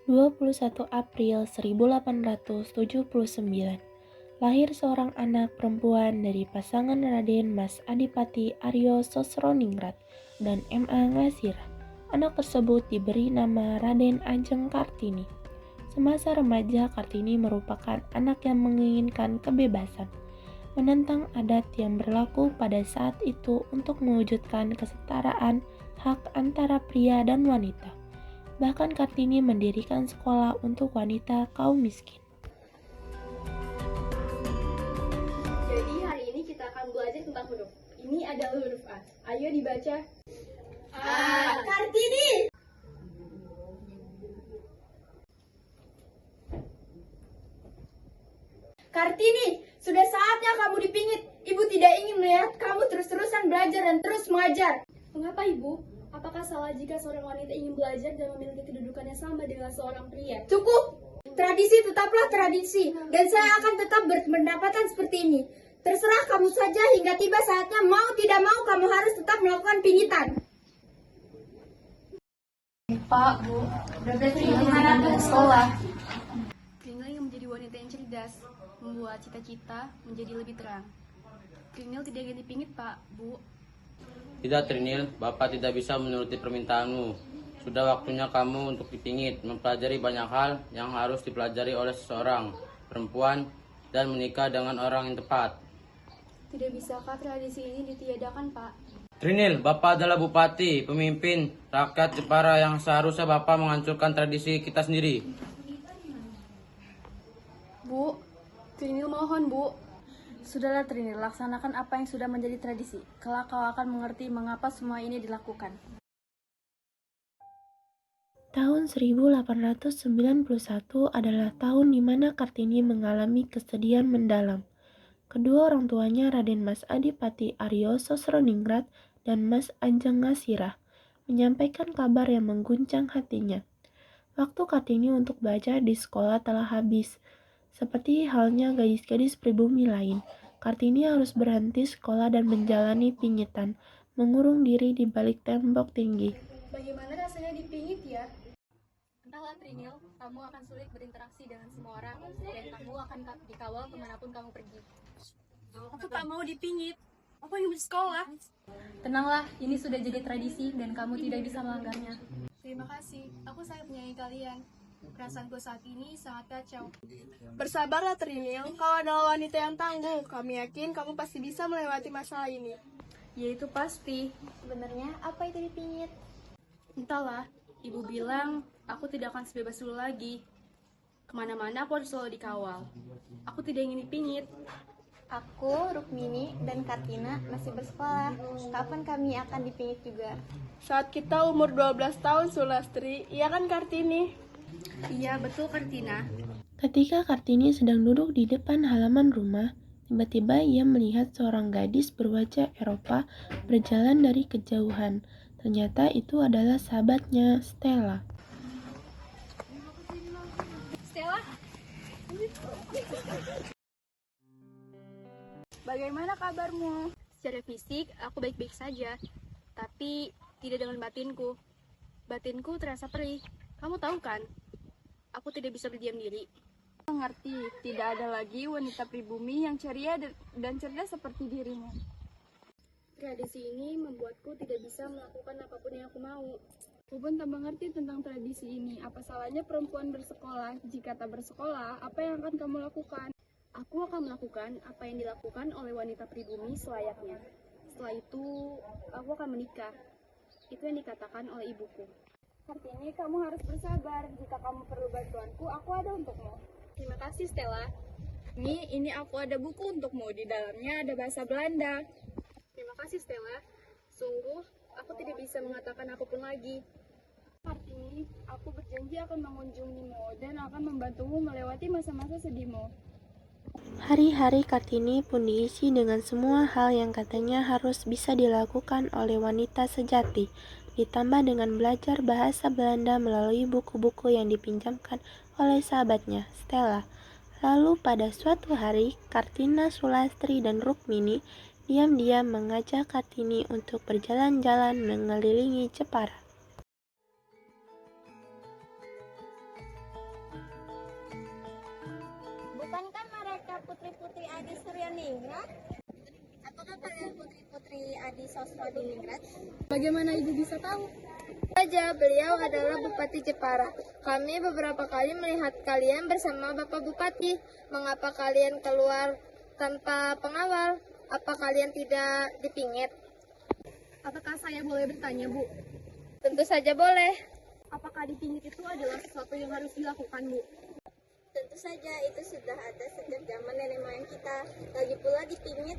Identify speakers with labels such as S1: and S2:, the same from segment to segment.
S1: 21 April 1879, lahir seorang anak perempuan dari pasangan Raden Mas Adipati Aryo Sosroningrat dan M.A. Ngasira. Anak tersebut diberi nama Raden Ajeng Kartini. Semasa remaja, Kartini merupakan anak yang menginginkan kebebasan, menentang adat yang berlaku pada saat itu untuk mewujudkan kesetaraan hak antara pria dan wanita. Bahkan Kartini mendirikan sekolah untuk wanita kaum miskin.
S2: Jadi hari ini kita akan belajar tentang huruf. Ini adalah huruf A. Ayo dibaca. A. Kartini. Kartini, sudah saatnya kamu dipingit. Ibu tidak ingin melihat kamu terus-terusan belajar dan terus mengajar. Mengapa Ibu? Apakah salah jika seorang wanita ingin belajar dan memiliki kedudukan yang sama dengan seorang pria? Cukup! Tradisi tetaplah tradisi, dan saya akan tetap berpendapatan seperti ini. Terserah kamu saja hingga tiba saatnya, mau tidak mau kamu harus tetap melakukan pingitan.
S3: Pak, Bu, berarti gimana ke sekolah?
S2: Krinil yang menjadi wanita yang cerdas, membuat cita-cita menjadi lebih terang. Krinil tidak ingin dipingit, Pak, Bu.
S4: Tidak, Trinil, Bapak tidak bisa menuruti permintaanmu. Sudah waktunya kamu untuk dipingit, mempelajari banyak hal yang harus dipelajari oleh seseorang perempuan dan menikah dengan orang yang tepat.
S2: Tidak bisakah tradisi ini ditiadakan, Pak?
S4: Trinil, Bapak adalah bupati, pemimpin rakyat Jepara yang seharusnya Bapak menghancurkan tradisi kita sendiri.
S2: Bu, Krinil mohon, Bu.
S3: Sudahlah Trini, laksanakan apa yang sudah menjadi tradisi. Kelak kau akan mengerti mengapa semua ini dilakukan.
S1: Tahun 1891 adalah tahun di mana Kartini mengalami kesedihan mendalam. Kedua orang tuanya, Raden Mas Adipati Aryo Sosroningrat dan Mas Ajeng Ngasirah, menyampaikan kabar yang mengguncang hatinya. Waktu Kartini untuk belajar di sekolah telah habis. Seperti halnya gadis-gadis pribumi lain, Kartini harus berhenti sekolah dan menjalani pingitan, mengurung diri di balik tembok tinggi.
S2: Bagaimana rasanya dipingit ya? Entahlah Trinil, kamu akan sulit berinteraksi dengan semua orang dan kamu akan dikawal kemanapun kamu pergi.
S3: Aku tak mau dipingit. Aku ingin bersekolah.
S2: Tenanglah, ini sudah jadi tradisi dan kamu tidak bisa melanggarnya.
S5: Terima kasih, aku sangat menyayangi kalian. Perasaanku saat ini sangat kacau. Bersabarlah Trinil, kau adalah wanita yang tangguh. Kami yakin kamu pasti bisa melewati masalah ini.
S2: Ya itu pasti.
S6: Sebenarnya apa itu dipingit?
S2: Entahlah, ibu bilang aku tidak akan sebebas dulu lagi. Kemana-mana aku harus selalu dikawal. Aku tidak ingin dipingit.
S6: Aku, Rukmini, dan Kartina masih bersekolah. Kapan kami akan dipingit juga?
S5: Saat kita umur 12 tahun, Sulastri, iya kan Kartini?
S2: Iya, betul Kartina.
S1: Ketika Kartini sedang duduk di depan halaman rumah, tiba-tiba ia melihat seorang gadis berwajah Eropa berjalan dari kejauhan. Ternyata itu adalah sahabatnya, Stella.
S2: Stella?
S5: Bagaimana kabarmu?
S2: Secara fisik, aku baik-baik saja. Tapi tidak dengan batinku. Batinku terasa perih. Kamu tahu kan? Aku tidak bisa berdiam diri.
S5: Mengerti, tidak ada lagi wanita pribumi yang ceria dan cerdas seperti dirimu.
S2: Tradisi ini membuatku tidak bisa melakukan apapun yang aku mau.
S5: Aku pun tak mengerti tentang tradisi ini. Apa salahnya perempuan bersekolah? Jika tak bersekolah, apa yang akan kamu lakukan?
S2: Aku akan melakukan apa yang dilakukan oleh wanita pribumi selayaknya. Setelah itu, aku akan menikah. Itu yang dikatakan oleh ibuku.
S5: Kartini, kamu harus bersabar. Jika kamu perlu bantuanku, aku ada untukmu.
S2: Terima kasih, Stella.
S5: Ini aku ada buku untukmu. Di dalamnya ada bahasa Belanda.
S2: Terima kasih, Stella. Sungguh, aku tidak bisa mengatakan apapun lagi.
S5: Kartini, aku berjanji akan mengunjungimu dan akan membantumu melewati masa-masa sedihmu.
S1: Hari-hari Kartini pun diisi dengan semua hal yang katanya harus bisa dilakukan oleh wanita sejati, ditambah dengan belajar bahasa Belanda melalui buku-buku yang dipinjamkan oleh sahabatnya, Stella. Lalu pada suatu hari, Kartina, Sulastri, dan Rukmini diam-diam mengajak Kartini untuk berjalan-jalan mengelilingi Jepara.
S6: Adi Suryaningrat. Apakah kalian putri-putri Adi Sosrodiningrat?
S2: Bagaimana ibu bisa tahu? Saja, beliau adalah Bupati Jepara. Kami beberapa kali melihat kalian bersama Bapak Bupati. Mengapa kalian keluar tanpa pengawal? Apa kalian tidak dipingit?
S5: Apakah saya boleh bertanya, Bu?
S2: Tentu saja boleh.
S5: Apakah dipingit itu adalah sesuatu yang harus dilakukan, Bu?
S6: Tentu saja itu sudah ada sejak zaman nenek moyang kita. Lagi pula dipingit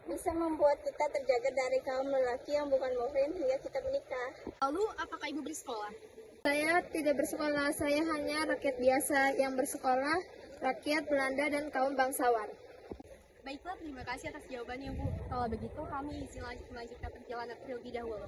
S6: bisa membuat kita terjaga dari kaum lelaki yang bukan muhrim hingga kita menikah.
S5: Lalu, apakah Ibu bersekolah?
S2: Saya tidak bersekolah, saya hanya rakyat biasa yang bersekolah, rakyat Belanda dan kaum bangsawan.
S5: Baiklah, terima kasih atas jawabannya, Bu. Kalau begitu, kami izin melanjutkan perjalanan terlebih dahulu.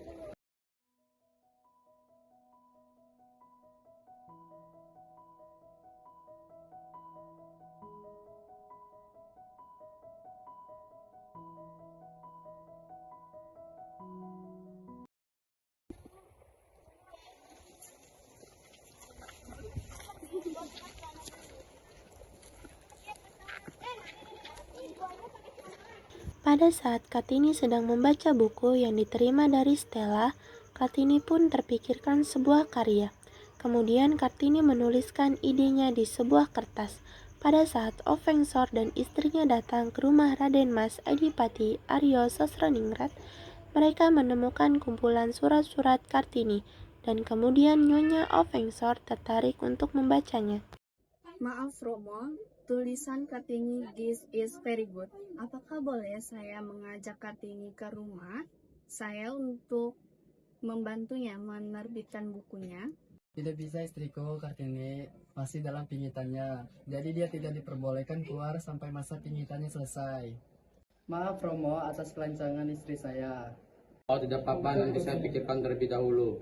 S1: Pada saat Kartini sedang membaca buku yang diterima dari Stella, Kartini pun terpikirkan sebuah karya. Kemudian Kartini menuliskan idenya di sebuah kertas. Pada saat Ofengsor dan istrinya datang ke rumah Raden Mas Adipati Aryo Sosroningrat, mereka menemukan kumpulan surat-surat Kartini, dan kemudian Nyonya Ofengsor tertarik untuk membacanya.
S3: Maaf Romo, tulisan Kartini this is very good. Apakah boleh saya mengajak Kartini ke rumah saya untuk membantunya menerbitkan bukunya?
S7: Tidak bisa istriku, Kartini masih dalam pingitannya. Jadi dia tidak diperbolehkan keluar sampai masa pingitannya selesai. Maaf Romo atas kelancangan istri saya.
S4: Oh tidak apa-apa, nanti saya pikirkan terlebih dahulu.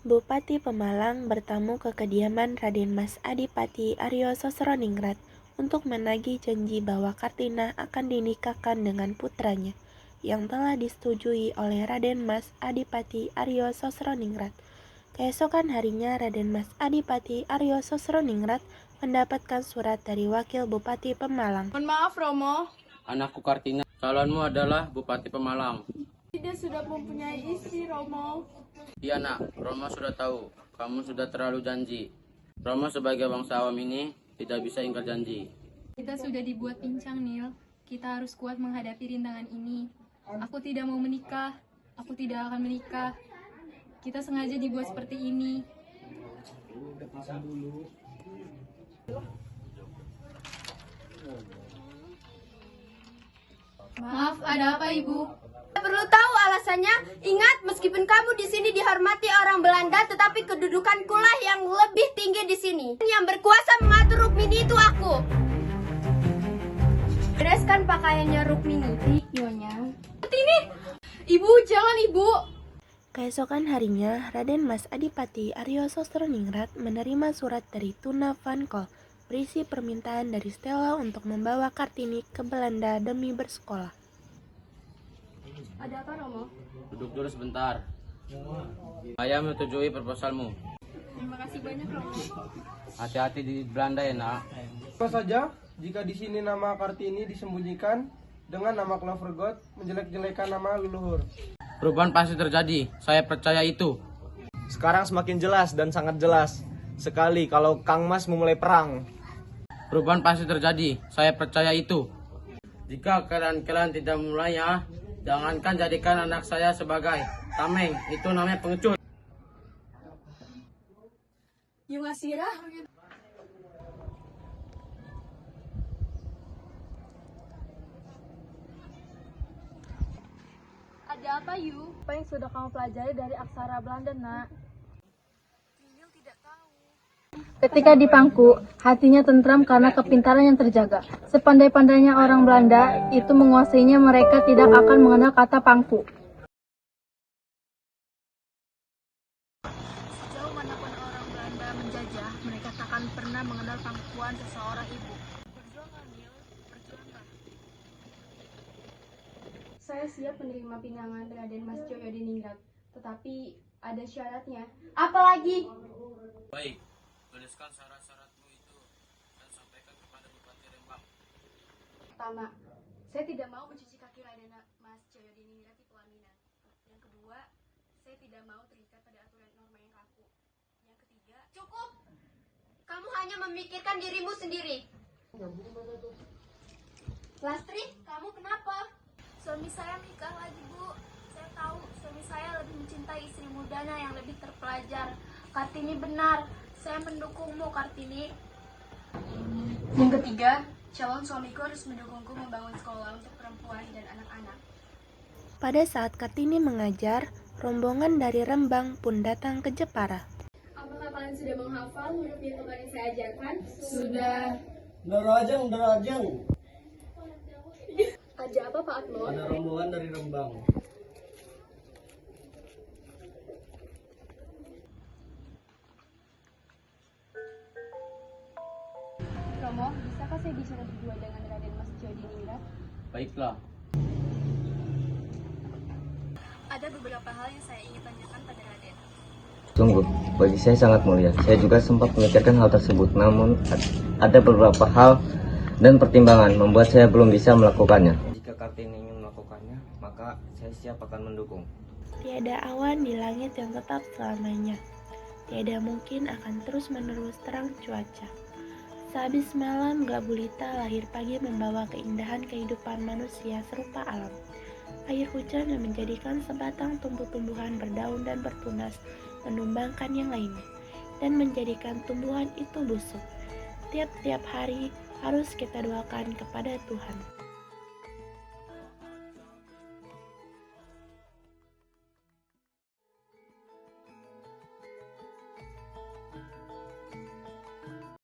S1: Bupati Pemalang bertamu ke kediaman Raden Mas Adipati Aryo Sosroningrat untuk menagih janji bahwa Kartina akan dinikahkan dengan putranya, yang telah disetujui oleh Raden Mas Adipati Aryo Sosroningrat. Keesokan harinya Raden Mas Adipati Aryo Sosroningrat mendapatkan surat dari wakil Bupati Pemalang.
S5: Mohon maaf, Romo.
S4: Anakku Kartina, calonmu adalah Bupati Pemalang.
S5: Tidak sudah mempunyai istri, Romo.
S4: Iya nak, Romo sudah tahu, kamu sudah terlalu janji. Romo sebagai bangsa awam ini tidak bisa ingkar janji.
S8: Kita sudah dibuat pincang, Nil. Kita harus kuat menghadapi rintangan ini. Aku tidak mau menikah. Aku tidak akan menikah. Kita sengaja dibuat seperti ini. Maaf, ada apa, Ibu?
S2: Perlu tahu alasannya? Ingat, meskipun kamu di sini dihormati orang Belanda, tetapi kedudukanku lah yang lebih tinggi di sini. Yang berkuasa mengatur Rukmini itu aku. Bereskan pakaiannya Rukmini.
S8: Nyonya.
S5: Ini, Ibu, jangan, Ibu.
S1: Keesokan harinya, Raden Mas Adipati Aryo Sosroningrat menerima surat dari Tuna Van Kol berisi permintaan dari Stella untuk membawa Kartini ke Belanda demi bersekolah.
S5: Ada apa, Romo?
S4: Duduk dulu sebentar. Saya menyetujui proposalmu.
S5: Terima kasih banyak, Romo.
S4: Hati-hati di Belanda ya nak.
S9: Apa saja jika di sini nama Kartini disembunyikan dengan nama Clovergoat menjelek-jelekan nama leluhur.
S4: Perubahan pasti terjadi, saya percaya itu.
S10: Sekarang semakin jelas dan sangat jelas sekali kalau Kang Mas memulai perang.
S4: Perubahan pasti terjadi, saya percaya itu. Jika kalian tidak mulainya, jangankan jadikan anak saya sebagai tameng, itu namanya pengecut.
S5: Yungasira? Ada apa, Yu?
S3: Apa yang sudah kamu pelajari dari aksara Belanda, nak? Ketika di pangku, hatinya tentram karena kepintaran yang terjaga. Sepandai-pandainya orang Belanda itu menguasainya, mereka tidak akan mengenal kata pangku. Sejauh manapun orang Belanda menjajah, mereka takkan pernah mengenal pangkuan seseorang ibu. Perjuangan, Nil, perjuangan.
S5: Saya siap menerima pinangan Raden Mas Joyo Diningrat, tetapi ada syaratnya. Apalagi?
S4: Baik, tuliskan syarat-syaratmu itu dan sampaikan kepada Bupati Rembang.
S5: Pertama, saya tidak mau mencuci kaki Raden Mas Jayadiningrat di pelaminan. Yang kedua, saya tidak mau terikat pada aturan norma yang kaku. Yang ketiga,
S2: Cukup! Kamu hanya memikirkan dirimu sendiri. Lastri, kamu kenapa?
S5: suami saya nikah lagi, Bu. Saya tahu suami saya lebih mencintai istri mudanya yang lebih terpelajar. Kartini benar, saya mendukungmu, Kartini. Yang ketiga, calon suamiku harus mendukungku membangun sekolah untuk perempuan dan anak-anak.
S1: Pada saat Kartini mengajar, rombongan dari Rembang pun datang ke Jepara.
S2: Apakah kalian sudah menghafal huruf yang kemarin saya ajarkan?
S5: Sudah.
S7: Darajeng, darajeng.
S5: Ada apa, Pak Atmo?
S7: Ada rombongan dari Rembang.
S5: Romo, bisakah saya bicara berdua dengan Raden Mas Jayadiningrat?
S4: Baiklah.
S5: Ada beberapa hal yang saya ingin tanyakan pada Raden.
S11: Sungguh, bagi saya sangat mulia. Saya juga sempat memikirkan hal tersebut, namun ada beberapa hal dan pertimbangan membuat saya belum bisa melakukannya. Jika Kartini ingin melakukannya, maka saya siap akan mendukung.
S1: Tiada awan di langit yang tetap selamanya. Tiada mungkin akan terus-menerus terang cuaca. Sehabis malam, Gabulita lahir pagi membawa keindahan kehidupan manusia serupa alam. Air hujan yang menjadikan sebatang tumbuh-tumbuhan berdaun dan bertunas menumbangkan yang lainnya, dan menjadikan tumbuhan itu busuk. Tiap-tiap hari harus kita doakan kepada Tuhan.